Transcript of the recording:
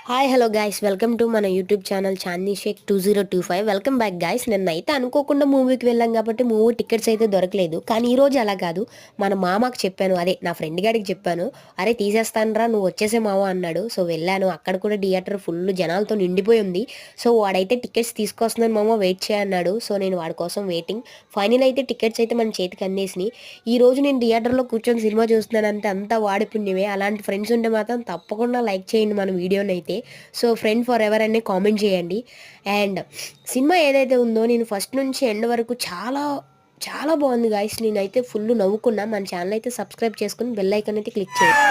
Hi hello guys, welcome to మన YouTube channel Chandi Sheikh 2025. Welcome back guys. నిన్నైతే అనుకోకుండా మూవీకి వెళ్ళాం కాబట్టి మూవీ టికెట్స్ అయితే దొరకలేదు. కానీ ఈ రోజు అలా కాదు, మన మామకు చెప్పాను, అదే నా ఫ్రెండ్ గారికి చెప్పాను, అరే తీసేస్తానరా నువ్వు వచ్చేసే మామ అన్నాడు. సో వెళ్ళాను, అక్కడ కూడా థియేటర్ ఫుల్ జనాలతో నిండిపోయి ఉంది. సో వాడైతే టికెట్స్ తీసుకొస్తున్నాను మామ, వెయిట్ చేయన్నాడు. సో నేను వాడి కోసం వెయిటింగ్. ఫైనల్ అయితే టికెట్స్ అయితే మన చేతికి అందేసినాయి. ఈ రోజు నేను థియేటర్లో కూర్చొని సినిమా చూస్తున్నానంటే అంతా వాడి పుణ్యమే. అలాంటి ఫ్రెండ్స్ ఉంటే మాత్రం తప్పకుండా లైక్ చేయండి మన వీడియోని అయితే. సో ఫ్రెండ్ ఫర్ ఎవర్ అనే కామెంట్ చేయండి. అండ్ సినిమా ఏదైతే ఉందో నేను ఫస్ట్ నుంచి ఎండ్ వరకు చాలా చాలా బాగుంది గాయస్. నేనైతే ఫుల్ నవ్వుకున్నా. మన ఛానల్ అయితే సబ్స్క్రైబ్ చేసుకుని బెల్ ఐకాన్ అయితే క్లిక్ చేయండి.